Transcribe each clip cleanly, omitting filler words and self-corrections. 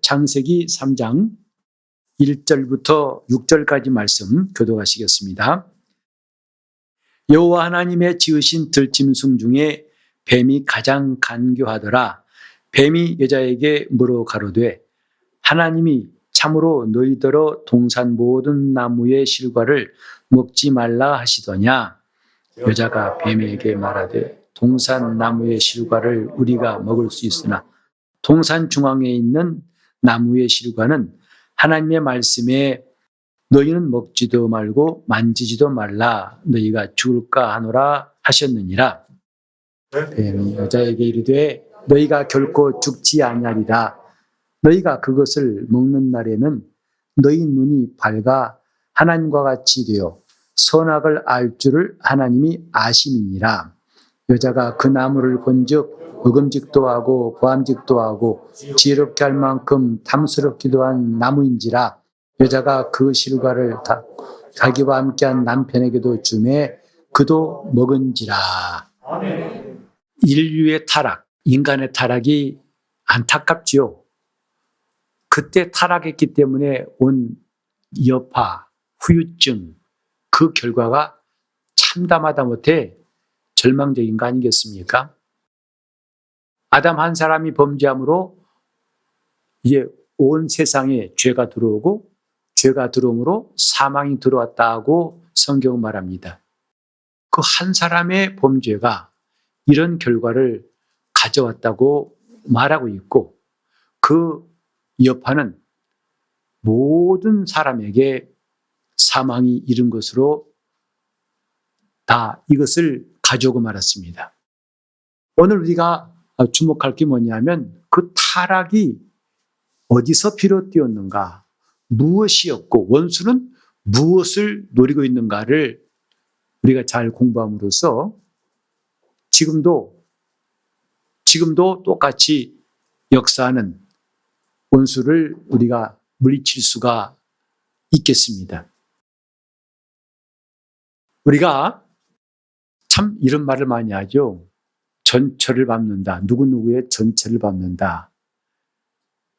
창세기 3장 1절부터 6절까지 말씀 교독하시겠습니다. 여호와 하나님의 지으신 들짐승 중에 뱀이 가장 간교하더라. 뱀이 여자에게 물어 가로되 하나님이 참으로 너희더러 동산 모든 나무의 실과를 먹지 말라 하시더냐. 여자가 뱀에게 말하되 동산 나무의 실과를 우리가 먹을 수 있으나 동산 중앙에 있는 나무의 실과는 하나님의 말씀에 너희는 먹지도 말고 만지지도 말라 너희가 죽을까 하노라 하셨느니라. 뱀이 여자에게 이르되 너희가 결코 죽지 아니하리라. 너희가 그것을 먹는 날에는 너희 눈이 밝아 하나님과 같이 되어 선악을 알 줄을 하나님이 아심이니라. 여자가 그 나무를 본즉 먹음직도 하고 보암직도 하고 지혜롭게 할 만큼 탐스럽기도 한 나무인지라. 여자가 그 실과를 자기와 함께한 남편에게도 주매 그도 먹은지라. 인류의 타락, 인간의 타락이 안타깝지요. 그때 타락했기 때문에 온 여파, 후유증, 그 결과가 참담하다 못해 절망적인 거 아니겠습니까? 아담 한 사람이 범죄함으로 이제 온 세상에 죄가 들어오고 죄가 들어옴으로 사망이 들어왔다고 성경은 말합니다. 그 한 사람의 범죄가 이런 결과를 가져왔다고 말하고 있고 그 여파는 모든 사람에게 사망이 이른 것으로 다 이것을 가져오고 말았습니다. 오늘 우리가 주목할 게 뭐냐면 그 타락이 어디서 비롯되었는가, 무엇이었고 원수는 무엇을 노리고 있는가를 우리가 잘 공부함으로써 지금도 똑같이 역사하는 원수를 우리가 물리칠 수가 있겠습니다. 우리가 참 이런 말을 많이 하죠. 전철을 밟는다. 누구누구의 전철을 밟는다.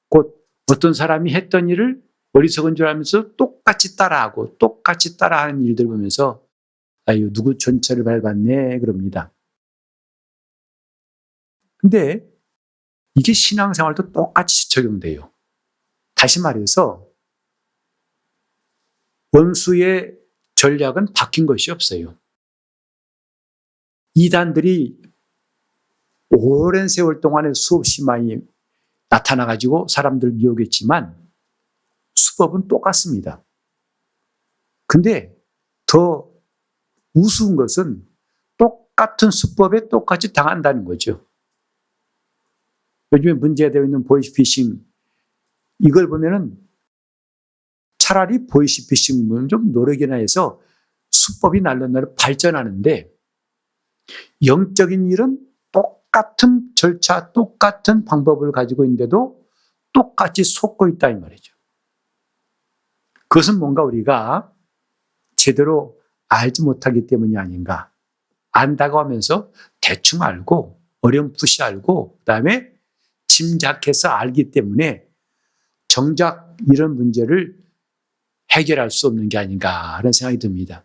곧 어떤 사람이 했던 일을 어리석은 줄 알면서 똑같이 따라하고 똑같이 따라하는 일들 보면서 아유 누구 전철을 밟았네 그럽니다. 근데 이게 신앙생활도 똑같이 적용돼요. 다시 말해서 원수의 전략은 바뀐 것이 없어요. 이단들이 오랜 세월 동안에 수없이 많이 나타나가지고 사람들 미혹했지만 수법은 똑같습니다. 근데 더 우스운 것은 똑같은 수법에 똑같이 당한다는 거죠. 요즘에 문제되어 있는 보이스피싱 이걸 보면은 차라리 보이스피싱은 좀 노력이나 해서 수법이 날로 발전하는데 영적인 일은 똑같은 절차, 똑같은 방법을 가지고 있는데도 똑같이 속고 있다 이 말이죠. 그것은 뭔가 우리가 제대로 알지 못하기 때문이 아닌가. 안다고 하면서 대충 알고 어렴풋이 알고 그다음에 짐작해서 알기 때문에 정작 이런 문제를 해결할 수 없는 게 아닌가 하는 생각이 듭니다.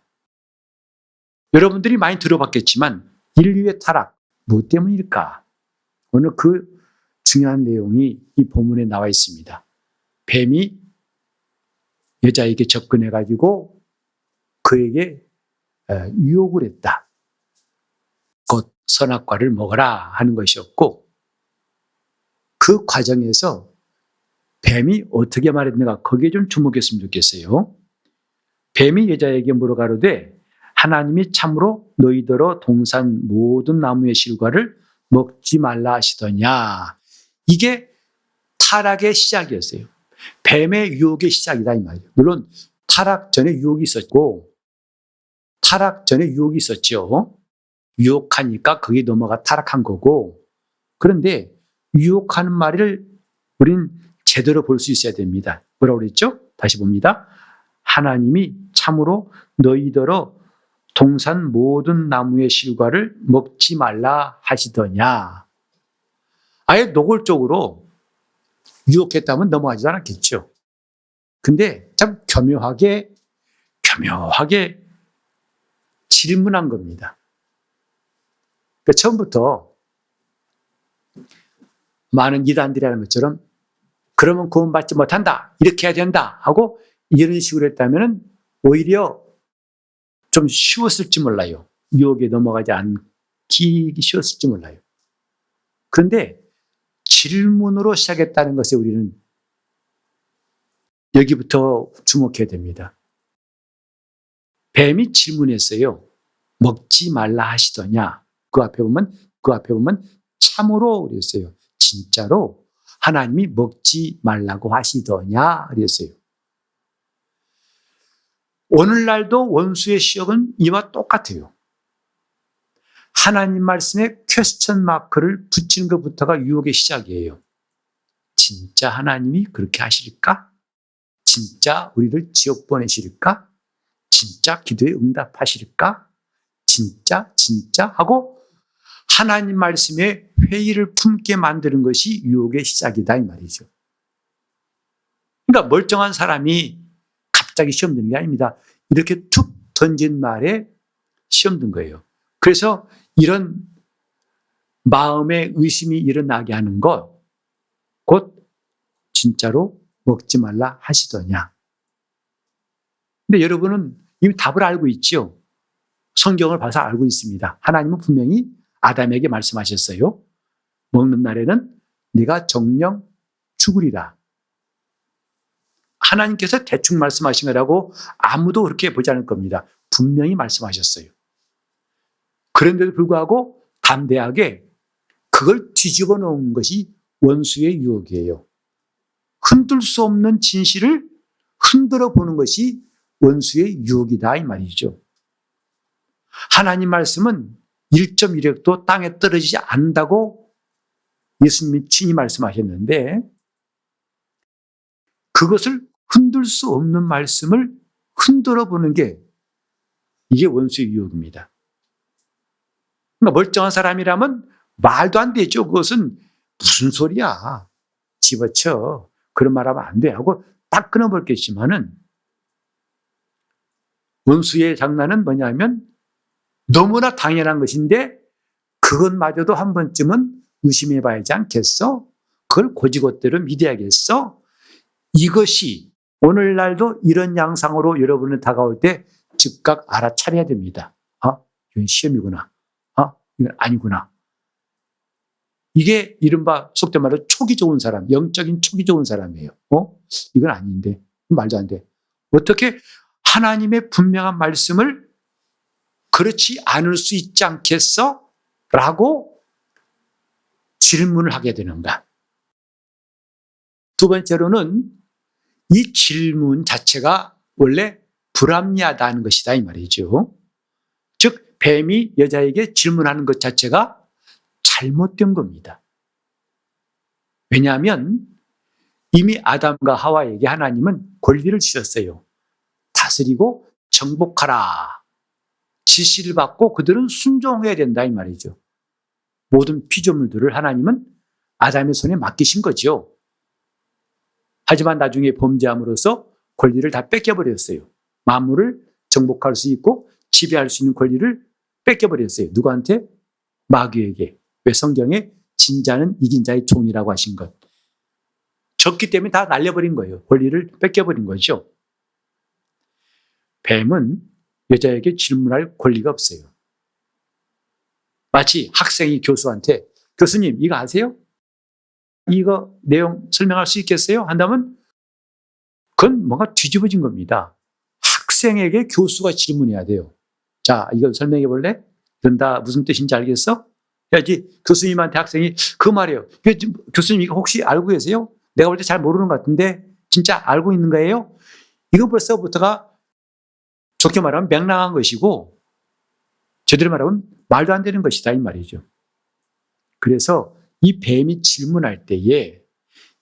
여러분들이 많이 들어봤겠지만 인류의 타락 무엇 때문일까? 오늘 그 중요한 내용이 이 본문에 나와 있습니다. 뱀이 여자에게 접근해가지고 그에게 유혹을 했다. 곧 선악과를 먹어라 하는 것이었고 그 과정에서 뱀이 어떻게 말했는가 거기에 좀 주목했으면 좋겠어요. 뱀이 여자에게 물어가로되 하나님이 참으로 너희더러 동산 모든 나무의 실과를 먹지 말라 하시더냐. 이게 타락의 시작이었어요. 뱀의 유혹의 시작이다 이 말이에요. 물론 타락 전에 유혹이 있었고 타락 전에 유혹이 있었죠. 유혹하니까 거기에 넘어가 타락한 거고 그런데 유혹하는 말을 우린 제대로 볼 수 있어야 됩니다. 뭐라고 그랬죠? 다시 봅니다. 하나님이 참으로 너희더러 동산 모든 나무의 실과를 먹지 말라 하시더냐. 아예 노골적으로 유혹했다면 넘어가지도 않았겠죠. 근데 참 교묘하게 질문한 겁니다. 그러니까 처음부터 많은 이단들이 하는 것처럼 그러면 구원받지 못한다, 이렇게 해야 된다 하고 이런 식으로 했다면 오히려 좀 쉬웠을지 몰라요. 유혹에 넘어가지 않기 쉬웠을지 몰라요. 그런데 질문으로 시작했다는 것에 우리는 여기부터 주목해야 됩니다. 뱀이 질문했어요. 먹지 말라 하시더냐? 그 앞에 보면 참으로 그랬어요. 진짜로 하나님이 먹지 말라고 하시더냐? 그랬어요. 오늘날도 원수의 시험은 이와 똑같아요. 하나님 말씀에 퀘스천 마크를 붙이는 것부터가 유혹의 시작이에요. 진짜 하나님이 그렇게 하실까? 진짜 우리를 지옥 보내실까? 진짜 기도에 응답하실까? 진짜 하고 하나님 말씀에 회의를 품게 만드는 것이 유혹의 시작이다 이 말이죠. 그러니까 멀쩡한 사람이 갑자기 시험 드는 게 아닙니다. 이렇게 툭 던진 말에 시험 든 거예요. 그래서 이런 마음의 의심이 일어나게 하는 것, 곧 진짜로 먹지 말라 하시더냐. 근데 여러분은 이미 답을 알고 있죠. 성경을 봐서 알고 있습니다. 하나님은 분명히 아담에게 말씀하셨어요. 먹는 날에는 네가 정령 죽으리라. 하나님께서 대충 말씀하신 거라고 아무도 그렇게 보지 않을 겁니다. 분명히 말씀하셨어요. 그런데도 불구하고 담대하게 그걸 뒤집어 놓은 것이 원수의 유혹이에요. 흔들 수 없는 진실을 흔들어 보는 것이 원수의 유혹이다 이 말이죠. 하나님 말씀은 1.1획도 땅에 떨어지지 않는다고 예수님이 친히 말씀하셨는데 그것을 흔들 수 없는 말씀을 흔들어 보는 게 이게 원수의 유혹입니다. 그러니까 멀쩡한 사람이라면 말도 안 되죠. 그것은 무슨 소리야. 집어쳐. 그런 말하면 안 돼 하고 딱 끊어버렸겠지만은 원수의 장난은 뭐냐면 너무나 당연한 것인데 그것마저도 한 번쯤은 의심해 봐야지 않겠어? 그걸 고지것대로 믿어야겠어? 이것이 오늘날도 이런 양상으로 여러분을 다가올 때 즉각 알아차려야 됩니다. 이건 시험이구나. 이건 아니구나. 이게 이른바 속된 말로 촉이 좋은 사람, 영적인 촉이 좋은 사람이에요. 이건 아닌데, 말도 안 돼. 어떻게 하나님의 분명한 말씀을 그렇지 않을 수 있지 않겠어? 라고 질문을 하게 되는가. 두 번째로는 이 질문 자체가 원래 불합리하다는 것이다 이 말이죠. 즉 뱀이 여자에게 질문하는 것 자체가 잘못된 겁니다. 왜냐하면 이미 아담과 하와에게 하나님은 권리를 주셨어요. 다스리고 정복하라. 지시를 받고 그들은 순종해야 된다 이 말이죠. 모든 피조물들을 하나님은 아담의 손에 맡기신 거죠. 하지만 나중에 범죄함으로써 권리를 다 뺏겨버렸어요. 만물을 정복할 수 있고 지배할 수 있는 권리를 뺏겨버렸어요. 누구한테? 마귀에게. 왜 성경에 진자는 이긴 자의 종이라고 하신 것. 졌기 때문에 다 날려버린 거예요. 권리를 뺏겨버린 거죠. 뱀은 여자에게 질문할 권리가 없어요. 마치 학생이 교수한테 교수님 이거 아세요? 이거 내용 설명할 수 있겠어요? 한다면 그건 뭔가 뒤집어진 겁니다. 학생에게 교수가 질문해야 돼요. 자, 이거 설명해 볼래? 그건 다 무슨 뜻인지 알겠어? 야지 교수님한테 학생이 그 말이에요. 교수님 이거 혹시 알고 계세요? 내가 볼 때 잘 모르는 것 같은데 진짜 알고 있는 거예요? 이거 벌써부터가 좋게 말하면 맹랑한 것이고 제대로 말하면 말도 안 되는 것이다 이 말이죠. 그래서 이 뱀이 질문할 때에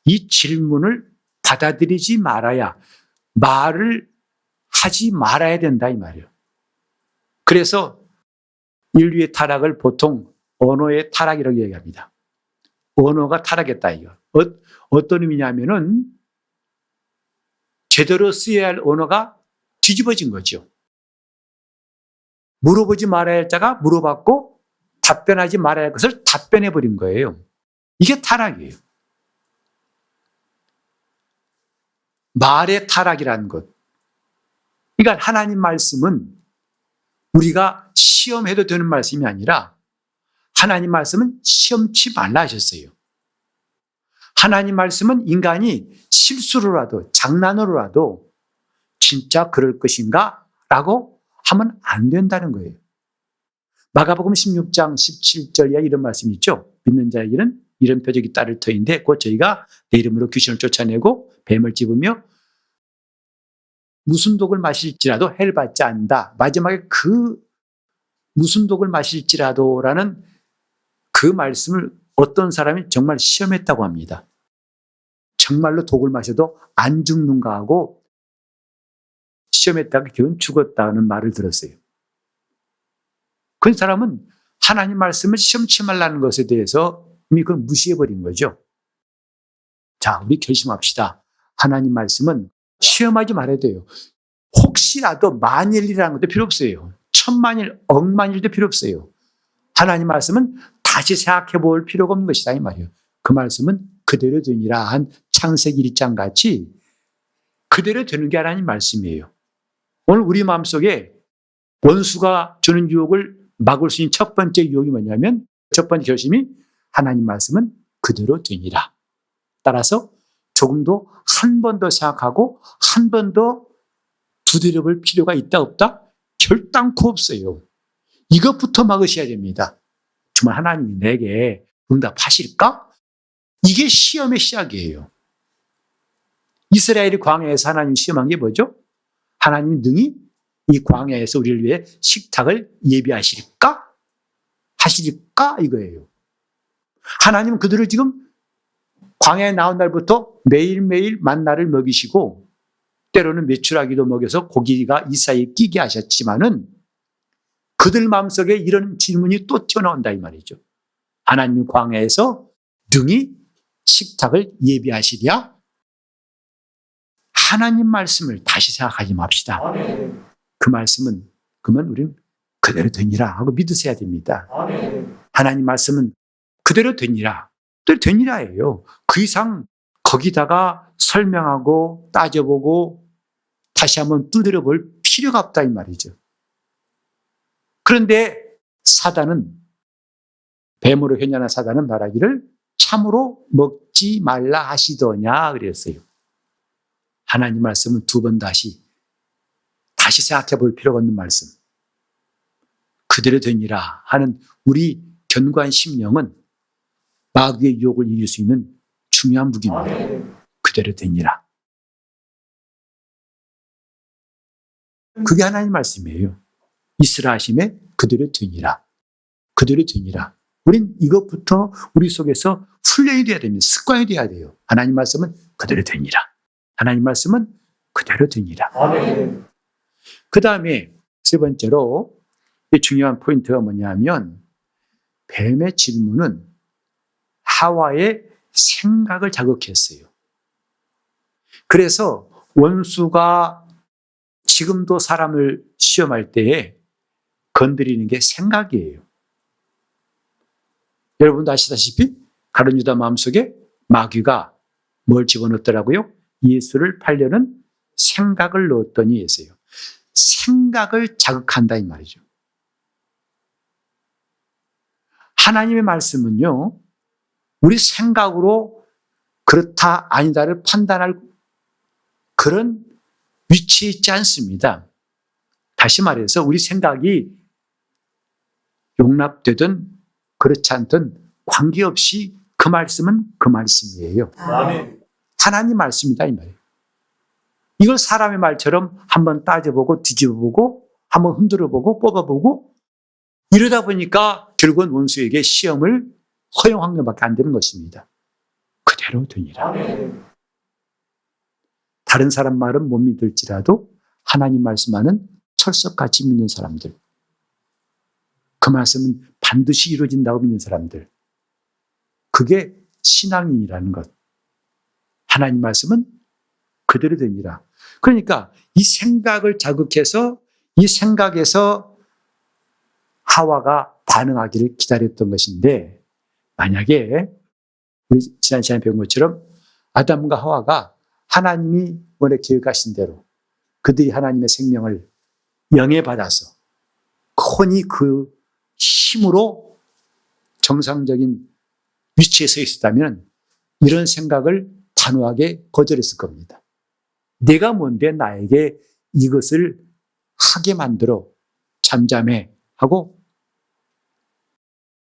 이 질문을 받아들이지 말아야 말을 하지 말아야 된다 이 말이에요. 그래서 인류의 타락을 보통 언어의 타락이라고 얘기합니다. 언어가 타락했다 이거. 어떤 의미냐면은 제대로 쓰여야 할 언어가 뒤집어진 거죠. 물어보지 말아야 할 자가 물어봤고 답변하지 말아야 할 것을 답변해버린 거예요. 이게 타락이에요. 말의 타락이라는 것. 그러니까 하나님 말씀은 우리가 시험해도 되는 말씀이 아니라 하나님 말씀은 시험치 말라 하셨어요. 하나님 말씀은 인간이 실수로라도 장난으로라도 진짜 그럴 것인가? 라고 하면 안 된다는 거예요. 마가복음 16장 17절에 이런 말씀이 있죠. 믿는 자에게는 이런 표적이 따를 터인데 곧 저희가 내 이름으로 귀신을 쫓아내고 뱀을 집으며 무슨 독을 마실지라도 해를 받지 않는다. 마지막에 그 무슨 독을 마실지라도라는 그 말씀을 어떤 사람이 정말 시험했다고 합니다. 정말로 독을 마셔도 안 죽는가 하고 시험했다가 결국 죽었다는 말을 들었어요. 그 사람은 하나님 말씀을 시험치 말라는 것에 대해서 이미 그걸 무시해버린 거죠. 자, 우리 결심합시다. 하나님 말씀은 시험하지 말아야 돼요. 혹시라도 만일이라는 것도 필요 없어요. 천만일, 억만일도 필요 없어요. 하나님 말씀은 다시 생각해 볼 필요가 없는 것이다 이 말이에요. 그 말씀은 그대로 되니라 한 창세기 1장 같이 그대로 되는 게 하나님 말씀이에요. 오늘 우리 마음속에 원수가 주는 유혹을 막을 수 있는 첫 번째 유혹이 뭐냐면 첫 번째 결심이 하나님 말씀은 그대로 되니라. 따라서 조금도 한 번 더 생각하고 한 번 더 두드려 볼 필요가 있다 없다? 결단코 없어요. 이것부터 막으셔야 됩니다. 정말 하나님이 내게 응답하실까? 이게 시험의 시작이에요. 이스라엘이 광야에서 하나님 시험한 게 뭐죠? 하나님이 능히 이 광야에서 우리를 위해 식탁을 예비하실까? 하실까? 이거예요. 하나님은 그들을 지금 광야에 나온 날부터 매일매일 만나를 먹이시고 때로는 메추라기도 먹여서 고기가 이 사이에 끼게 하셨지만은 그들 마음속에 이런 질문이 또 튀어나온다 이 말이죠. 하나님 광야에서 능히 식탁을 예비하시랴? 하나님 말씀을 다시 생각하지 맙시다. 그 말씀은 그러면 우리는 그대로 되니라 하고 믿으셔야 됩니다. 하나님 말씀은 그대로 되니라. 그대로 되니라예요. 그 이상 거기다가 설명하고 따져보고 다시 한번 두드려 볼 필요가 없다 이 말이죠. 그런데 사단은 뱀으로 현현한 사단은 말하기를 참으로 먹지 말라 하시더냐 그랬어요. 하나님 말씀은 두 번 다시 생각해 볼 필요가 없는 말씀. 그대로 되니라 하는 우리 견고한 심령은 마귀의 유혹을 이길 수 있는 중요한 무기입니다. 그대로 되니라. 그게 하나님 말씀이에요. 있으라 하심에 그대로 되니라. 그대로 되니라. 우린 이것부터 우리 속에서 훈련이 돼야 됩니다. 습관이 돼야 돼요. 하나님 말씀은 그대로 되니라. 하나님 말씀은 그대로 되니라. 그 다음에 세 번째로 중요한 포인트가 뭐냐면 뱀의 질문은 하와의 생각을 자극했어요. 그래서 원수가 지금도 사람을 시험할 때에 건드리는 게 생각이에요. 여러분도 아시다시피 가룟 유다 마음속에 마귀가 뭘 집어넣었더라고요? 예수를 팔려는 생각을 넣었더니 예수예요. 생각을 자극한다 이 말이죠. 하나님의 말씀은요, 우리 생각으로 그렇다 아니다를 판단할 그런 위치에 있지 않습니다. 다시 말해서 우리 생각이 용납되든 그렇지 않든 관계없이 그 말씀은 그 말씀이에요. 아멘. 하나님 말씀이다 이 말이에요. 이걸 사람의 말처럼 한번 따져보고 뒤집어보고 한번 흔들어보고 뽑아보고 이러다 보니까 결국은 원수에게 시험을 허용한 것밖에 안 되는 것입니다. 그대로 되니라. 아멘. 다른 사람 말은 못 믿을지라도 하나님 말씀하는 철석같이 믿는 사람들, 그 말씀은 반드시 이루어진다고 믿는 사람들, 그게 신앙인이라는 것, 하나님 말씀은 그대로 됩니다. 그러니까 이 생각을 자극해서 이 생각에서 하와가 반응하기를 기다렸던 것인데, 만약에 우리 지난 시간에 배운 것처럼 아담과 하와가 하나님이 원래 계획하신 대로 그들이 하나님의 생명을 영해받아서 혼이 그 힘으로 정상적인 위치에 서 있었다면 이런 생각을 단호하게 거절했을 겁니다. 내가 뭔데 나에게 이것을 하게 만들어 잠잠해 하고.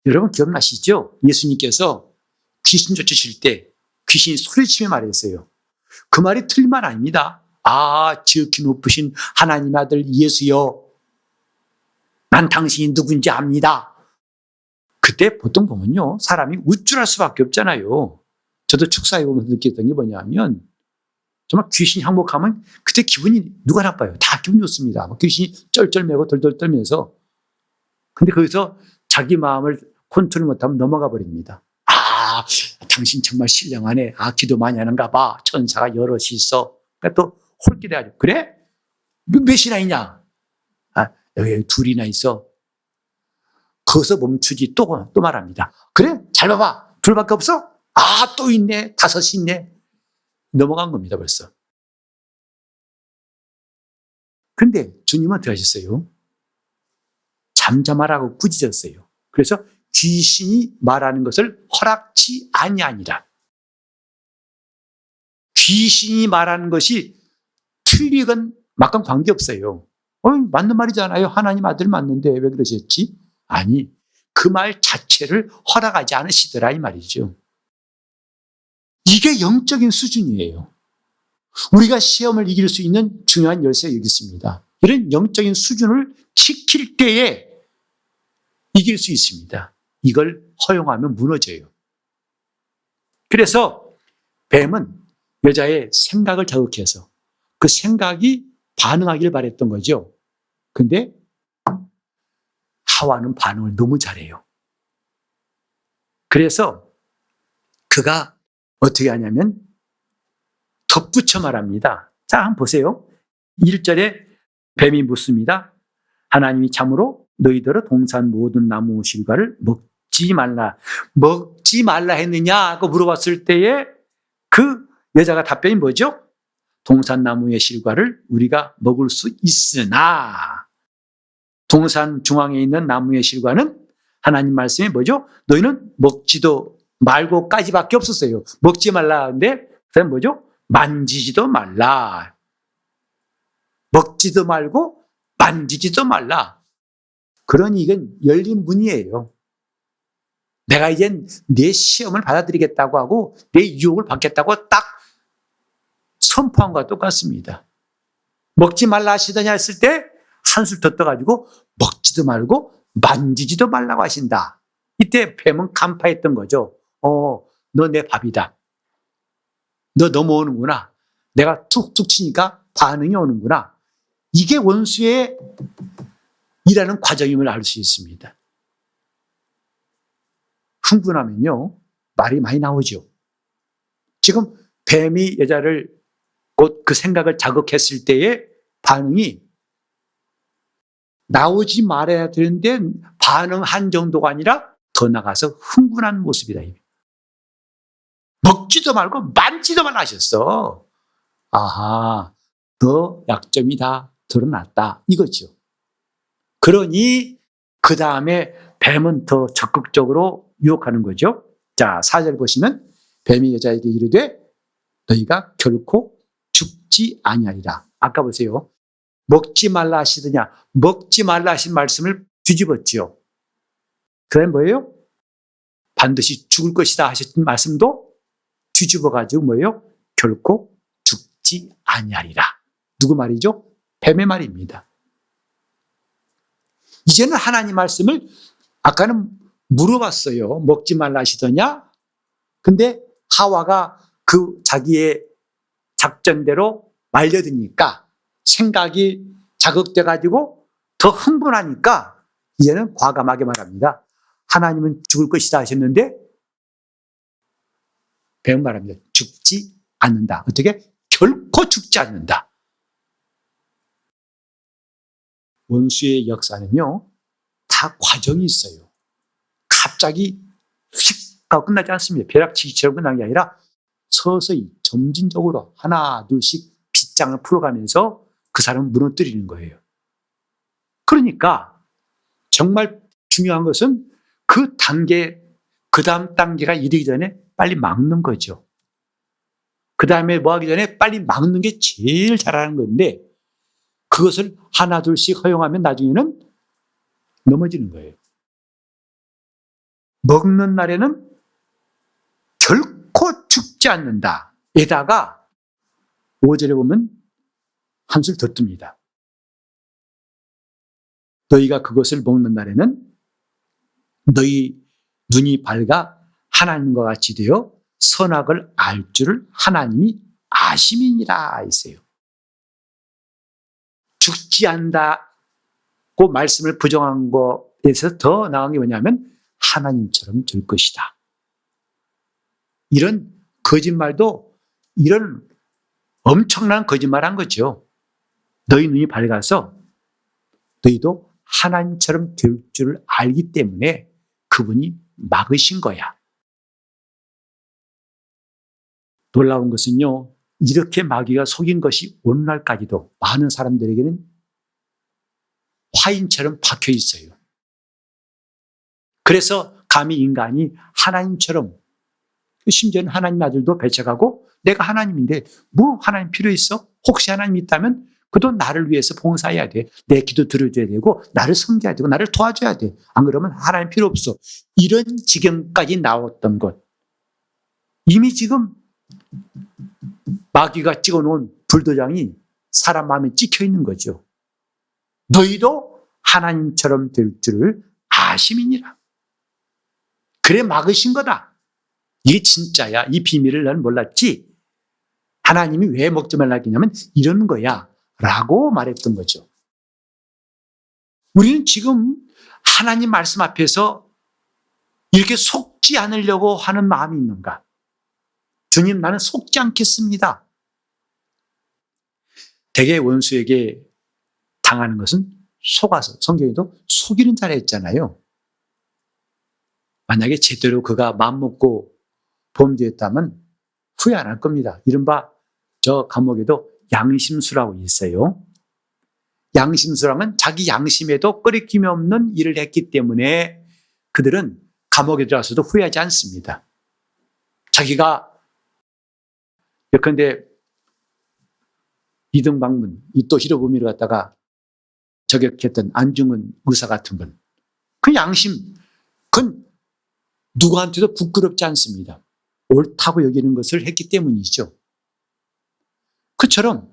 여러분 기억나시죠? 예수님께서 귀신 쫓으실 때 귀신이 소리치며 말했어요. 그 말이 틀린 말 아닙니다. 지극히 높으신 하나님의 아들 예수여, 난 당신이 누군지 압니다. 그때 보통 보면요, 사람이 우쭐할 수밖에 없잖아요. 저도 축사해 보면서 느꼈던 게 뭐냐면, 정말 귀신이 항복하면 그때 기분이 누가 나빠요? 다 기분 좋습니다. 귀신이 쩔쩔매고 덜덜 떨면서. 근데 거기서 자기 마음을 컨트롤 못하면 넘어가 버립니다. 당신 정말 신령하네. 기도 많이 하는가 봐. 천사가 여럿이 있어. 그러니까 또 홀기대가지고, 그래? 몇이나 있냐? 여기 둘이나 있어. 거기서 멈추지 또 말합니다. 그래? 잘 봐봐. 둘밖에 없어? 또 있네. 다섯이 있네. 넘어간 겁니다, 벌써. 근데 주님은 어떻게 하셨어요? 잠잠하라고 꾸짖었어요. 그래서 귀신이 말하는 것을 허락치 아니하니라. 귀신이 말하는 것이 틀리건 막건 관계없어요. 맞는 말이잖아요. 하나님 아들 맞는데 왜 그러셨지? 아니, 그 말 자체를 허락하지 않으시더라 이 말이죠. 이게 영적인 수준이에요. 우리가 시험을 이길 수 있는 중요한 열쇠가 여기 있습니다. 이런 영적인 수준을 지킬 때에 이길 수 있습니다. 이걸 허용하면 무너져요. 그래서 뱀은 여자의 생각을 자극해서 그 생각이 반응하기를 바랬던 거죠. 근데 하와는 반응을 너무 잘해요. 그래서 그가 어떻게 하냐면 덧붙여 말합니다. 자, 한번 보세요. 1절에 뱀이 묻습니다. 하나님이 참으로 너희들은 동산 모든 나무 실과를 먹지 말라 했느냐고 물어봤을 때에 그 여자가 답변이 뭐죠? 동산 나무의 실과를 우리가 먹을 수 있으나, 동산 중앙에 있는 나무의 실과는 하나님 말씀이 뭐죠? 너희는 먹지도 말고까지밖에 없었어요. 먹지 말라 하는데 그다음 뭐죠? 만지지도 말라. 먹지도 말고 만지지도 말라. 그러니 이건 열린 문이에요. 내가 이젠 내 시험을 받아들이겠다고 하고 내 유혹을 받겠다고 딱 선포한 것과 똑같습니다. 먹지 말라 하시더냐 했을 때 한술 더 떠가지고 먹지도 말고 만지지도 말라고 하신다. 이때 뱀은 간파했던 거죠. 너 내 밥이다. 너 넘어오는구나. 내가 툭툭 치니까 반응이 오는구나. 이게 원수의 일하는 과정임을 알 수 있습니다. 흥분하면요, 말이 많이 나오죠. 지금 뱀이 여자를 곧 그 생각을 자극했을 때의 반응이 나오지 말아야 되는데 반응한 정도가 아니라 더 나가서 흥분한 모습이다. 먹지도 말고 만지도 말라 하셨어. 너 약점이 다 드러났다 이거죠. 그러니 그 다음에 뱀은 더 적극적으로 유혹하는 거죠. 자, 4절 보시면 뱀이 여자에게 이르되 너희가 결코 죽지 아니하리라. 아까 보세요. 먹지 말라 하시더냐. 먹지 말라 하신 말씀을 뒤집었지요. 그게 뭐예요? 반드시 죽을 것이다 하셨던 말씀도 뒤집어가지고 뭐예요? 결코 죽지 아니하리라. 누구 말이죠? 뱀의 말입니다. 이제는 하나님 말씀을 아까는 물어봤어요. 먹지 말라 하시더냐? 근데 하와가 그 자기의 작전대로 말려드니까 생각이 자극돼가지고 더 흥분하니까 이제는 과감하게 말합니다. 하나님은 죽을 것이다 하셨는데 뱀은 말합니다. 죽지 않는다. 어떻게? 결코 죽지 않는다. 원수의 역사는요, 다 과정이 있어요. 갑자기 휙 하고 끝나지 않습니다. 벼락치기처럼 끝나는 게 아니라 서서히 점진적으로 하나 둘씩 빗장을 풀어가면서 그 사람을 무너뜨리는 거예요. 그러니까 정말 중요한 것은 그 단계, 그 다음 단계가 이르기 전에 빨리 막는 거죠. 그 다음에 뭐 하기 전에 빨리 막는 게 제일 잘하는 건데, 그것을 하나 둘씩 허용하면 나중에는 넘어지는 거예요. 먹는 날에는 결코 죽지 않는다. 에다가 5절에 보면 한술 더 뜹니다. 너희가 그것을 먹는 날에는 너희 눈이 밝아 하나님과 같이 되어 선악을 알 줄을 하나님이 아심이니라 했어요. 죽지 않는다고 말씀을 부정한 것에서 더 나은 게 뭐냐면 하나님처럼 될 것이다. 이런 거짓말도 이런 엄청난 거짓말한 거죠. 너희 눈이 밝아서 너희도 하나님처럼 될 줄을 알기 때문에 그분이 막으신 거야. 놀라운 것은요, 이렇게 마귀가 속인 것이 오늘날까지도 많은 사람들에게는 화인처럼 박혀 있어요. 그래서 감히 인간이 하나님처럼, 심지어는 하나님 아들도 배척하고 내가 하나님인데 뭐 하나님 필요 있어? 혹시 하나님 있다면 그도 나를 위해서 봉사해야 돼. 내 기도 들어줘야 되고 나를 섬겨야 되고 나를 도와줘야 돼. 안 그러면 하나님 필요 없어. 이런 지경까지 나왔던 것. 이미 지금 마귀가 찍어놓은 불도장이 사람 마음에 찍혀 있는 거죠. 너희도 하나님처럼 될 줄을 아심이니라. 그래 막으신 거다. 이게 진짜야. 이 비밀을 난 몰랐지. 하나님이 왜 먹지 말라 했냐면 이러는 거야 라고 말했던 거죠. 우리는 지금 하나님 말씀 앞에서 이렇게 속지 않으려고 하는 마음이 있는가? 주님, 나는 속지 않겠습니다. 대개 원수에게 당하는 것은 속아서, 성경에도 속이는 자라 했잖아요. 만약에 제대로 그가 마음먹고 범죄했다면 후회 안 할 겁니다. 이른바 저 감옥에도 양심수라고 있어요. 양심수라면 자기 양심에도 끄리낌이 없는 일을 했기 때문에 그들은 감옥에 들어가서도 후회하지 않습니다. 자기가 예컨대 이등박문, 이또 히로부미를 갖다가 저격했던 안중근 의사 같은 분, 그 양심, 그건 누구한테도 부끄럽지 않습니다. 옳다고 여기는 것을 했기 때문이죠. 그처럼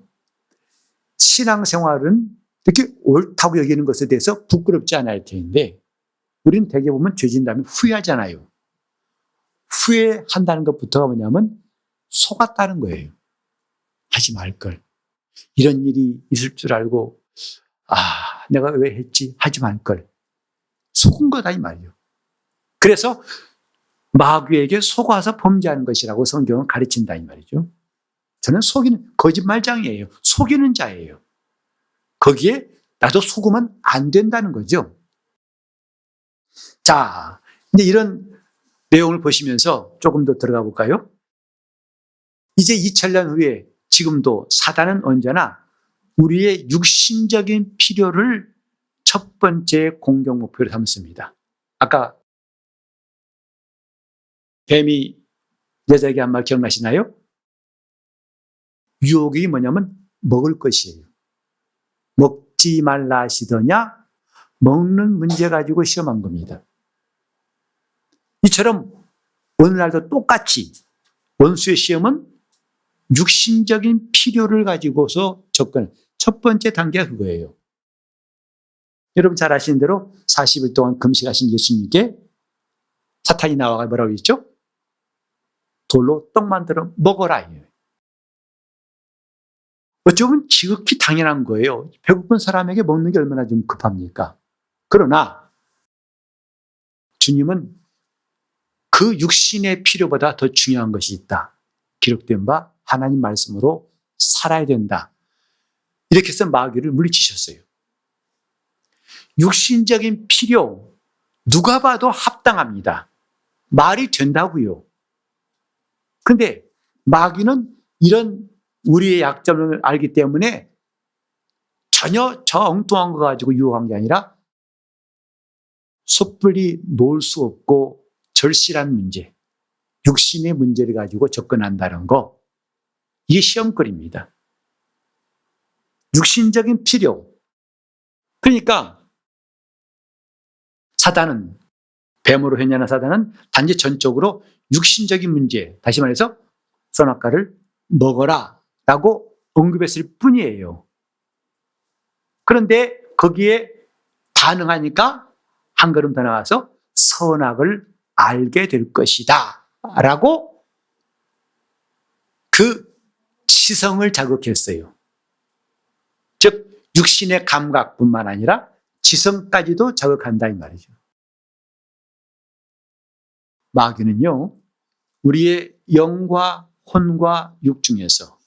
신앙생활은 이렇게 옳다고 여기는 것에 대해서 부끄럽지 않을 텐데 우리는 대개 보면 죄진 다음에 후회하잖아요. 후회한다는 것부터가 뭐냐면 속았다는 거예요. 하지 말걸. 이런 일이 있을 줄 알고 내가 왜 했지? 하지 말걸. 속은 거다 이 말이에요. 그래서 마귀에게 속아서 범죄하는 것이라고 성경은 가르친다 이 말이죠. 저는 속이는 거짓말장이에요. 속이는 자예요. 거기에 나도 속으면 안 된다는 거죠. 자, 이제 이런 내용을 보시면서 조금 더 들어가 볼까요? 이제 2000년 후에 지금도 사단은 언제나 우리의 육신적인 필요를 첫 번째 공격 목표로 삼습니다. 아까 뱀이 여자에게 한 말 기억나시나요? 유혹이 뭐냐면 먹을 것이에요. 먹지 말라 하시더냐? 먹는 문제 가지고 시험한 겁니다. 이처럼 오늘날도 똑같이 원수의 시험은 육신적인 필요를 가지고서 접근. 첫 번째 단계가 그거예요. 여러분 잘 아시는 대로 40일 동안 금식하신 예수님께 사탄이 나와가 뭐라고 했죠? 돌로 떡 만들어 먹어라. 어쩌면 지극히 당연한 거예요. 배고픈 사람에게 먹는 게 얼마나 좀 급합니까? 그러나 주님은 그 육신의 필요보다 더 중요한 것이 있다. 기록된 바 하나님 말씀으로 살아야 된다. 이렇게 해서 마귀를 물리치셨어요. 육신적인 필요, 누가 봐도 합당합니다. 말이 된다고요. 근데 마귀는 이런 우리의 약점을 알기 때문에 전혀 저 엉뚱한 거 가지고 유혹한 게 아니라 섣불리 놓을 수 없고 절실한 문제, 육신의 문제를 가지고 접근한다는 거, 이게 시험거리입니다. 육신적인 필요. 그러니까 사단은, 뱀으로 현현한 사단은 단지 전적으로 육신적인 문제, 다시 말해서 선악과를 먹어라 라고 언급했을 뿐이에요. 그런데 거기에 반응하니까 한 걸음 더 나가서 선악을 알게 될 것이다 라고 그 지성을 자극했어요. 즉 육신의 감각뿐만 아니라 지성까지도 자극한다 이 말이죠. 마귀는요, 우리의 영과 혼과 육 중에서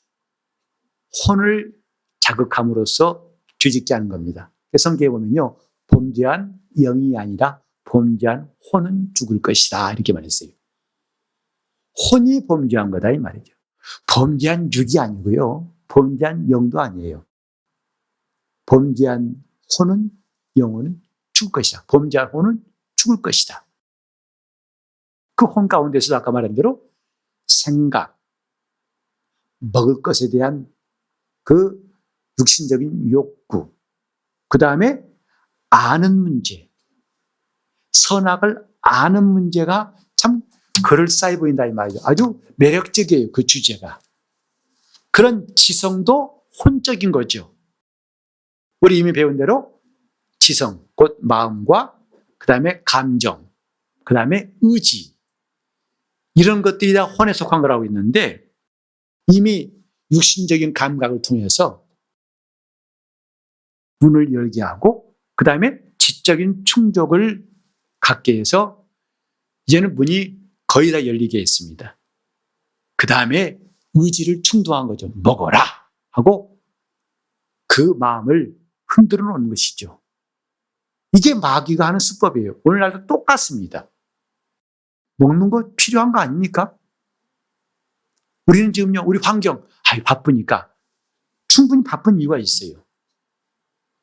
혼을 자극함으로써 뒤집게 하는 겁니다. 성경에 보면요, 범죄한 영이 아니라 범죄한 혼은 죽을 것이다 이렇게 말했어요. 혼이 범죄한 거다 이 말이죠. 범죄한 육이 아니고요, 범죄한 영도 아니에요. 범죄한 혼은, 영혼은 죽을 것이다. 범죄한 혼은 죽을 것이다. 그 혼 가운데서도 아까 말한 대로 생각, 먹을 것에 대한 그 육신적인 욕구, 그 다음에 아는 문제, 선악을 아는 문제가 참 그럴싸해 보인다 이 말이죠. 아주 매력적이에요, 그 주제가. 그런 지성도 혼적인 거죠. 우리 이미 배운 대로 지성, 곧 마음과 그 다음에 감정, 그 다음에 의지, 이런 것들이 다 혼에 속한 거라고 있는데, 이미 육신적인 감각을 통해서 문을 열게 하고 그 다음에 지적인 충족을 갖게 해서 이제는 문이 거의 다 열리게 했습니다. 그 다음에 의지를 충동한 거죠. 먹어라 하고 그 마음을 흔들어 놓는 것이죠. 이게 마귀가 하는 수법이에요. 오늘날도 똑같습니다. 먹는 거 필요한 거 아닙니까? 우리는 지금요, 우리 환경, 바쁘니까. 충분히 바쁜 이유가 있어요.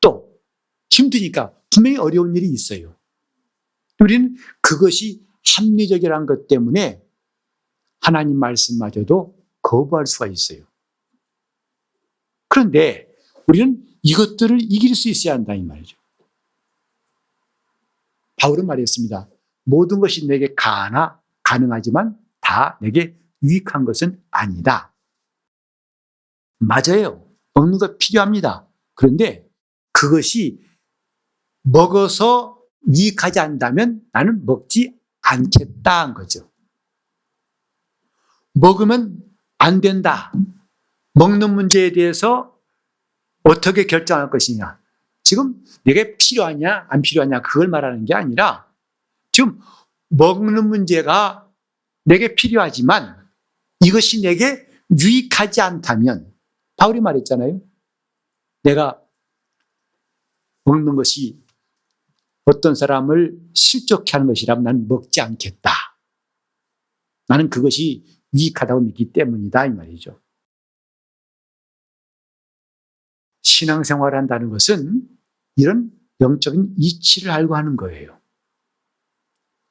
또 힘드니까 분명히 어려운 일이 있어요. 우리는 그것이 합리적이라는 것 때문에 하나님 말씀마저도 거부할 수가 있어요. 그런데 우리는 이것들을 이길 수 있어야 한다 이 말이죠. 바울은 말했습니다. 모든 것이 내게 가능하지만 다 내게 유익한 것은 아니다. 맞아요. 먹는 거 필요합니다. 그런데 그것이 먹어서 유익하지 않다면 나는 먹지 않겠다는 거죠. 먹으면 안 된다. 먹는 문제에 대해서 어떻게 결정할 것이냐. 지금 내게 필요하냐 안 필요하냐 그걸 말하는 게 아니라 지금 먹는 문제가 내게 필요하지만 이것이 내게 유익하지 않다면, 바울이 말했잖아요. 내가 먹는 것이 어떤 사람을 실족케 하는 것이라면 나는 먹지 않겠다. 나는 그것이 유익하다고 믿기 때문이다 이 말이죠. 신앙생활을 한다는 것은 이런 영적인 이치를 알고 하는 거예요.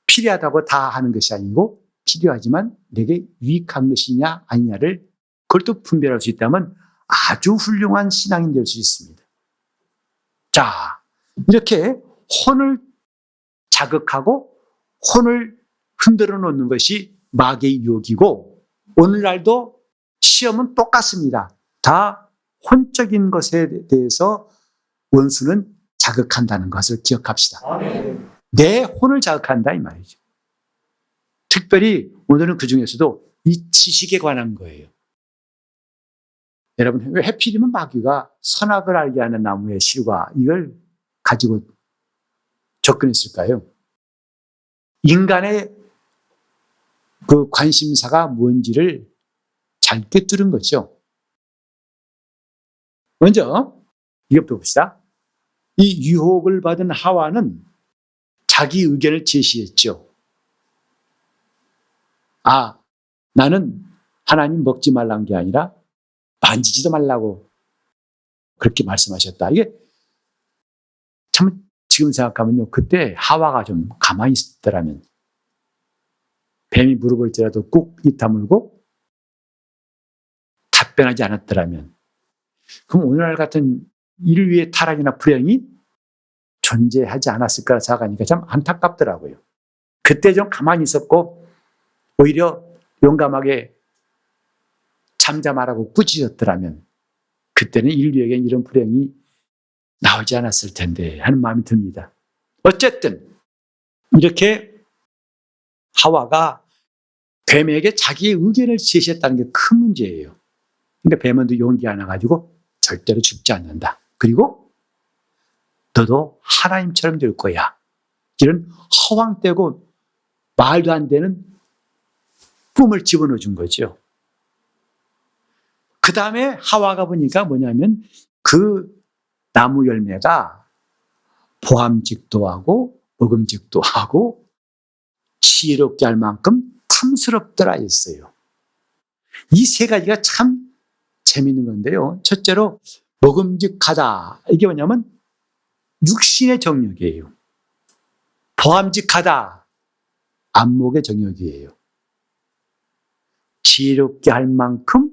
필요하다고 다 하는 것이 아니고 필요하지만 내게 유익한 것이냐 아니냐를 그걸 또 분별할 수 있다면 아주 훌륭한 신앙인이 될 수 있습니다. 자, 이렇게 혼을 자극하고 혼을 흔들어 놓는 것이 마귀의 유혹이고, 오늘날도 시험은 똑같습니다. 다 혼적인 것에 대해서 원수는 자극한다는 것을 기억합시다. 내 혼을 자극한다 이 말이죠. 특별히 오늘은 그 중에서도 이 지식에 관한 거예요. 여러분, 왜 하필이면 마귀가 선악을 알게 하는 나무의 실과 이걸 가지고 접근했을까요? 인간의 그 관심사가 뭔지를 잘 꿰뚫은 거죠. 먼저 이것부터 봅시다. 이 유혹을 받은 하와는 자기 의견을 제시했죠. 나는 하나님 먹지 말라는 게 아니라 만지지도 말라고 그렇게 말씀하셨다. 이게 참 지금 생각하면요. 그때 하와가 좀 가만히 있었더라면, 뱀이 물어볼지라도 꾹 입 다물고 답변하지 않았더라면, 그럼 오늘날 같은 인류의 타락이나 불행이 존재하지 않았을까 생각하니까 참 안타깝더라고요. 그때 좀 가만히 있었고 오히려 용감하게 잠잠하라고 꾸짖었더라면 그때는 인류에겐 이런 불행이 나오지 않았을 텐데 하는 마음이 듭니다. 어쨌든 이렇게 하와가 뱀에게 자기의 의견을 제시했다는 게 큰 문제예요. 근데 뱀은 또 용기 하나 가지고 절대로 죽지 않는다. 그리고 너도 하나님처럼 될 거야. 이런 허황되고 말도 안 되는 꿈을 집어넣어 준 거죠. 그 다음에 하와가 보니까 뭐냐면 그 나무 열매가 보암직도 하고 먹음직도 하고 지혜롭게 할 만큼 탐스럽더라 했어요. 이 세 가지가 참 재미있는 건데요. 첫째로 먹음직하다. 이게 뭐냐면 육신의 정욕이에요. 보암직하다. 안목의 정욕이에요. 지혜롭게 할 만큼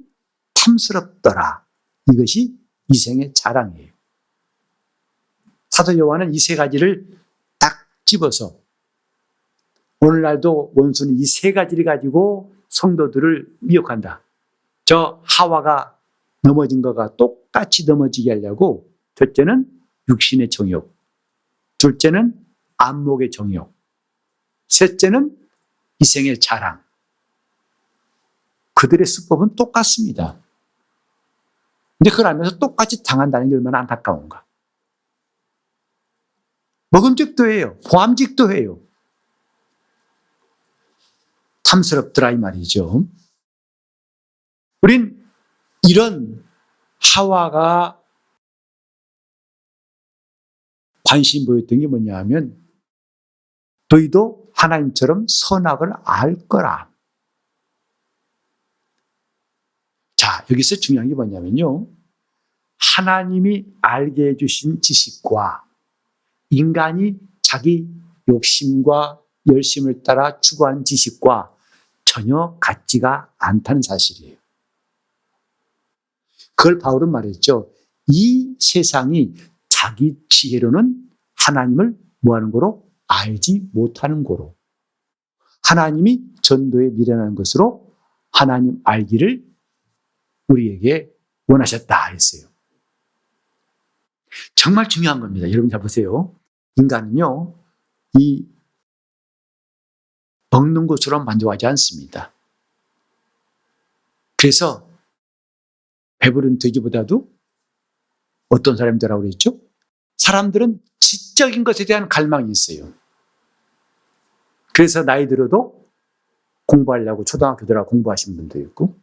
탐스럽더라. 이것이 이생의 자랑이에요. 사도 요한은 이 세 가지를 딱 집어서 오늘날도 원수는 이 세 가지를 가지고 성도들을 미혹한다. 저 하와가 넘어진 거가 똑같이 넘어지게 하려고 첫째는 육신의 정욕, 둘째는 안목의 정욕, 셋째는 이생의 자랑. 그들의 수법은 똑같습니다. 근데 그걸 알면서 똑같이 당한다는 게 얼마나 안타까운가. 먹음직도 해요. 보암직도 해요. 탐스럽더라 이 말이죠. 우린 이런 하와가 관심 보였던 게 뭐냐 하면 너희도 하나님처럼 선악을 알 거라. 자, 여기서 중요한 게 뭐냐면요. 하나님이 알게 해주신 지식과 인간이 자기 욕심과 열심을 따라 추구하는 지식과 전혀 같지가 않다는 사실이에요. 그걸 바울은 말했죠. 이 세상이 자기 지혜로는 하나님을 뭐하는 거로? 알지 못하는 거로. 하나님이 전도에 미련한 것으로 하나님 알기를 우리에게 원하셨다 했어요. 정말 중요한 겁니다. 여러분 잘 보세요. 인간은요, 이 먹는 것으로 만족하지 않습니다. 그래서 배부른 돼지보다도 어떤 사람들이라고 그랬죠? 사람들은 지적인 것에 대한 갈망이 있어요. 그래서 나이 들어도 공부하려고 초등학교 들어가 공부하신 분도 있고,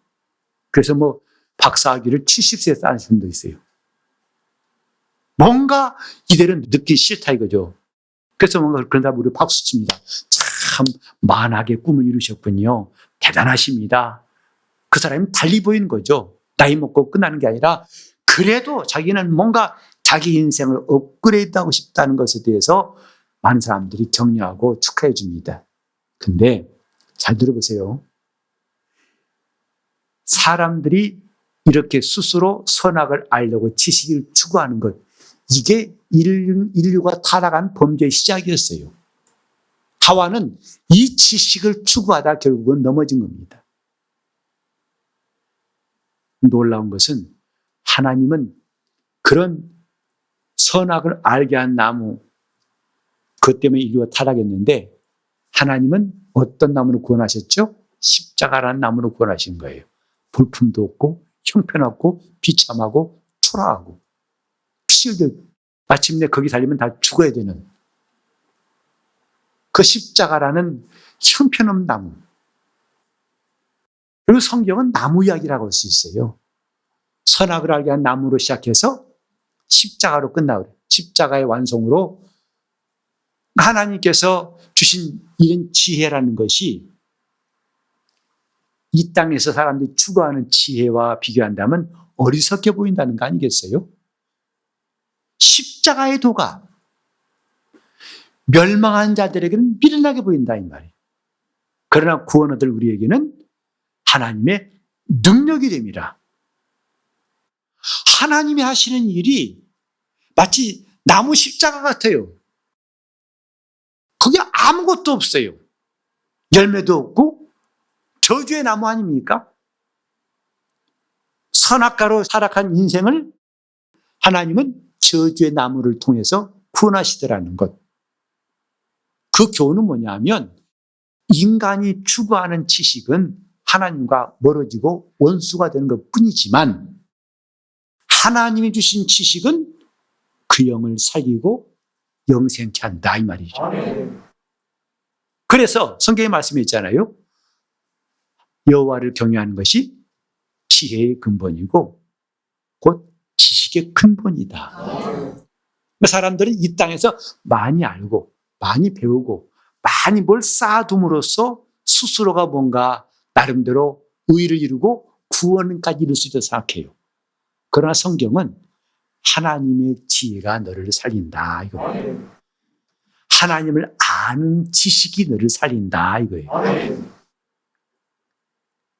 그래서 뭐 박사학위를 70세에 따신 분도 있어요. 뭔가 이대로 늦기 싫다 이거죠. 그래서 뭔가 그런 사람 우리 박수 칩니다. 참 만하게 꿈을 이루셨군요. 대단하십니다. 그 사람이 달리 보이는 거죠. 나이 먹고 끝나는 게 아니라 그래도 자기는 뭔가 자기 인생을 업그레이드하고 싶다는 것에 대해서 많은 사람들이 격려하고 축하해 줍니다. 근데 잘 들어보세요. 사람들이 이렇게 스스로 선악을 알려고 지식을 추구하는 것, 이게 인류가 타락한 범죄의 시작이었어요. 하와는 이 지식을 추구하다 결국은 넘어진 겁니다. 놀라운 것은 하나님은 그런 선악을 알게 한 나무, 그것 때문에 인류가 타락했는데 하나님은 어떤 나무를 구원하셨죠? 십자가라는 나무를 구원하신 거예요. 볼품도 없고 형편없고 비참하고 초라하고 피 흘려 마침내 거기 살리면 다 죽어야 되는 그 십자가라는 형편없는 나무. 그리고 성경은 나무 이야기라고 할 수 있어요. 선악을 알게 한 나무로 시작해서 십자가로 끝나고 십자가의 완성으로 하나님께서 주신 이런 지혜라는 것이 이 땅에서 사람들이 추구하는 지혜와 비교한다면 어리석게 보인다는 거 아니겠어요? 십자가의 도가 멸망한 자들에게는 미련하게 보인다 이 말이에요. 그러나 구원 얻을 우리에게는 하나님의 능력이 됩니다. 하나님이 하시는 일이 마치 나무 십자가 같아요. 그게 아무것도 없어요. 열매도 없고 저주의 나무 아닙니까? 선악과로 살아간 인생을 하나님은 저주의 나무를 통해서 구원하시더라는 것. 그 교훈은 뭐냐 하면 인간이 추구하는 지식은 하나님과 멀어지고 원수가 되는 것 뿐이지만 하나님이 주신 지식은 그 영을 살리고 영생케 한다 이 말이죠. 그래서 성경에 말씀했잖아요. 여호와를 경외하는 것이 지혜의 근본이고 곧 지식의 근본이다. 사람들은 이 땅에서 많이 알고 많이 배우고 많이 뭘 쌓아둠으로써 스스로가 뭔가 나름대로 의의를 이루고 구원까지 이룰 수 있다고 생각해요. 그러나 성경은 하나님의 지혜가 너를 살린다 이거예요. 하나님을 아는 지식이 너를 살린다 이거예요.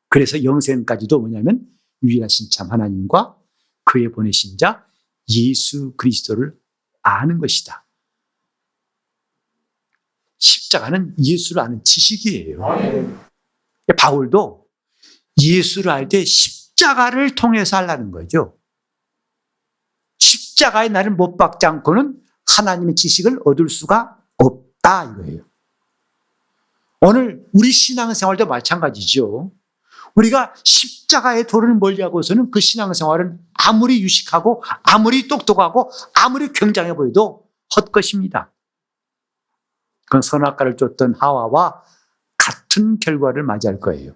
그래서 영생까지도 뭐냐면 유일하신 참 하나님과 그의 보내신 자 예수 그리스도를 아는 것이다. 십자가는 예수를 아는 지식이에요. 바울도 예수를 알 때 십자가를 통해서 하려는 거죠. 십자가에 나를 못 박지 않고는 하나님의 지식을 얻을 수가 없다 이거예요. 오늘 우리 신앙생활도 마찬가지죠. 우리가 십자가의 도를 멀리하고서는 그 신앙생활은 아무리 유식하고 아무리 똑똑하고 아무리 굉장해 보여도 헛것입니다. 그건 선악과를 쫓던 하와와 같은 결과를 맞이할 거예요.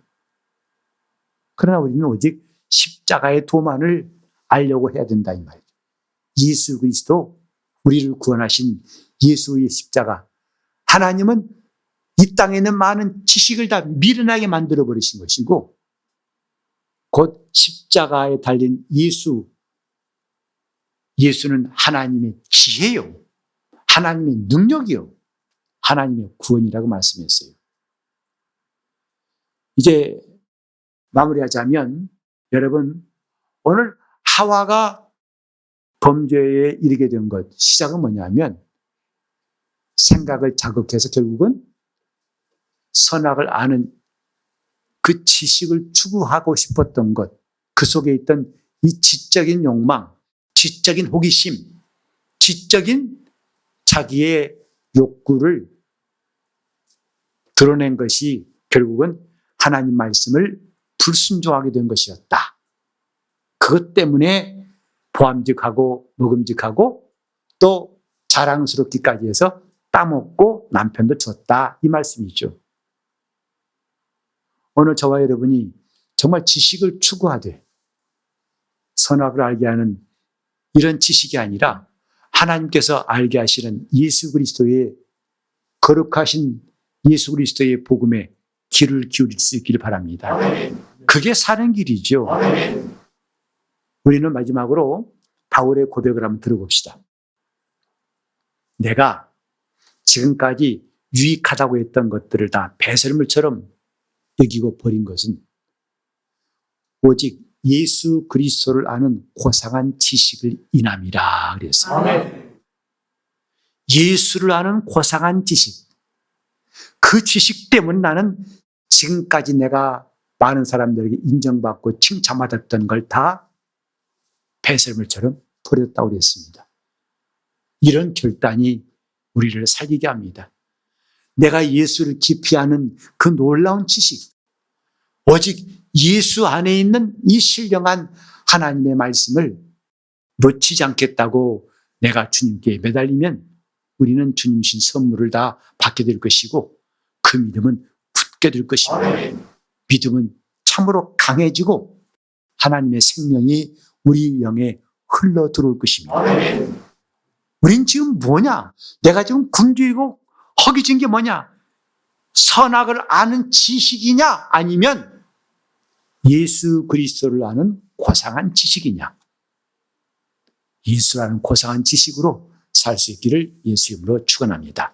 그러나 우리는 오직 십자가의 도만을 알려고 해야 된다 이 말이죠. 예수 그리스도 우리를 구원하신 예수의 십자가. 하나님은 이 땅에 있는 많은 지식을 다 미련하게 만들어 버리신 것이고 곧 십자가에 달린 예수는 하나님의 지혜요, 하나님의 능력이요, 하나님의 구원이라고 말씀했어요. 이제 마무리하자면 여러분, 오늘 하와가 범죄에 이르게 된 것, 시작은 뭐냐면 생각을 자극해서 결국은 선악을 아는 그 지식을 추구하고 싶었던 것, 그 속에 있던 이 지적인 욕망, 지적인 호기심, 지적인 자기의 욕구를 드러낸 것이 결국은 하나님 말씀을 불순종하게 된 것이었다. 그것 때문에 보암직하고 먹음직하고 또 자랑스럽기까지 해서 따먹고 남편도 줬다 이 말씀이죠. 오늘 저와 여러분이 정말 지식을 추구하되 선악을 알게 하는 이런 지식이 아니라 하나님께서 알게 하시는 예수 그리스도의 거룩하신 예수 그리스도의 복음에 귀를 기울일 수 있기를 바랍니다. 그게 사는 길이죠. 우리는 마지막으로 바울의 고백을 한번 들어봅시다. 내가 지금까지 유익하다고 했던 것들을 다 배설물처럼 여기고 버린 것은 오직 예수 그리스도를 아는 고상한 지식을 인함이라 그랬어요. 예수를 아는 고상한 지식. 그 지식 때문에 나는 지금까지 내가 많은 사람들에게 인정받고 칭찬받았던 걸 다 배설물처럼 버렸다고 그랬습니다. 이런 결단이 우리를 살리게 합니다. 내가 예수를 깊이 아는 그 놀라운 지식, 오직 예수 안에 있는 이 신령한 하나님의 말씀을 놓치지 않겠다고 내가 주님께 매달리면 우리는 주님 신 선물을 다 받게 될 것이고 그 믿음은 굳게 될 것입니다. 믿음은 참으로 강해지고 하나님의 생명이 우리 영에 흘러 들어올 것입니다. 우린 지금 뭐냐? 내가 지금 굶주리고 허기진 게 뭐냐? 선악을 아는 지식이냐? 아니면 예수 그리스도를 아는 고상한 지식이냐? 예수라는 고상한 지식으로 살 수 있기를 예수 이름으로 축원합니다.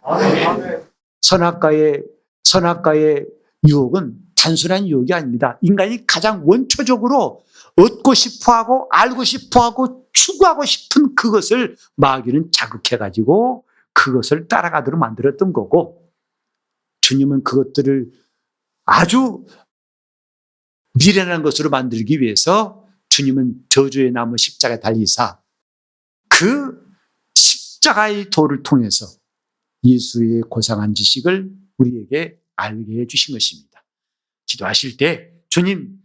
선악과의 유혹은 단순한 유혹이 아닙니다. 인간이 가장 원초적으로 얻고 싶어하고 알고 싶어하고 추구하고 싶은 그것을 마귀는 자극해가지고 그것을 따라가도록 만들었던 거고, 주님은 그것들을 아주 미련한 것으로 만들기 위해서 주님은 저주의 나무 십자가에 달리사 그 십자가의 도를 통해서 예수의 고상한 지식을 우리에게 알게 해주신 것입니다. 기도하실 때 주님,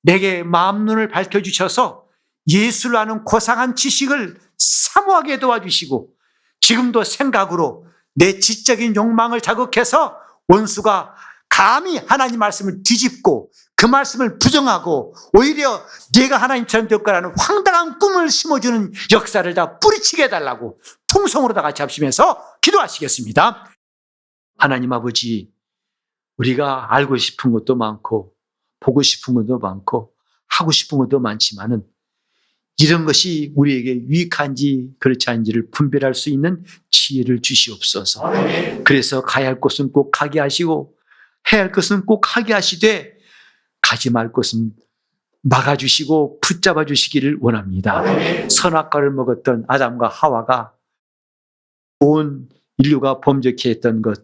내게 마음 눈을 밝혀주셔서 예수를 아는 고상한 지식을 사모하게 도와주시고, 지금도 생각으로 내 지적인 욕망을 자극해서 원수가 감히 하나님 말씀을 뒤집고 그 말씀을 부정하고 오히려 네가 하나님처럼 될 거라는 황당한 꿈을 심어주는 역사를 다 뿌리치게 해달라고 통성으로 다 같이 합심해서 기도하시겠습니다. 하나님 아버지, 우리가 알고 싶은 것도 많고 보고 싶은 것도 많고 하고 싶은 것도 많지만은 이런 것이 우리에게 유익한지 그렇지 않은지를 분별할 수 있는 지혜를 주시옵소서. 그래서 가야 할 곳은 꼭 가게 하시고 해야 할 것은 꼭 하게 하시되 가지 말 것은 막아주시고 붙잡아 주시기를 원합니다. 선악과를 먹었던 아담과 하와가 온 인류가 범죄케 했던 것,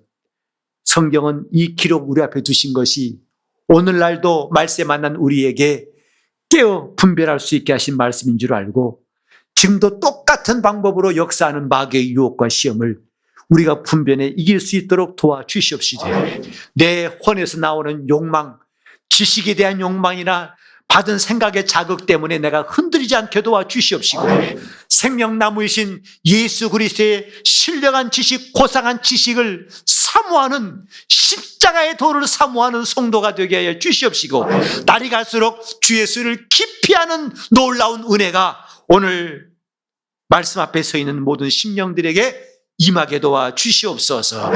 성경은 이 기록 우리 앞에 두신 것이 오늘날도 말세 만난 우리에게 깨어 분별할 수 있게 하신 말씀인 줄 알고 지금도 똑같은 방법으로 역사하는 마귀의 유혹과 시험을 우리가 분별해 이길 수 있도록 도와주시옵시되, 내 혼에서 나오는 욕망, 지식에 대한 욕망이나 받은 생각의 자극 때문에 내가 흔들리지 않게 도와주시옵시고, 생명나무이신 예수 그리스도의 신령한 지식, 고상한 지식을 사모하는 십자가의 도를 사모하는 성도가 되게 하여 주시옵시고, 날이 갈수록 주 예수를 깊이 아는 놀라운 은혜가 오늘 말씀 앞에 서 있는 모든 심령들에게 임하게 도와 주시옵소서.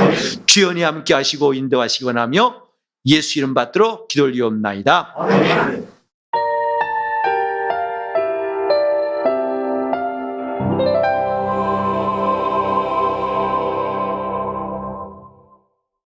주연이 함께 하시고 인도하시기 원하며 예수 이름 받들어 기도 올리옵나이다.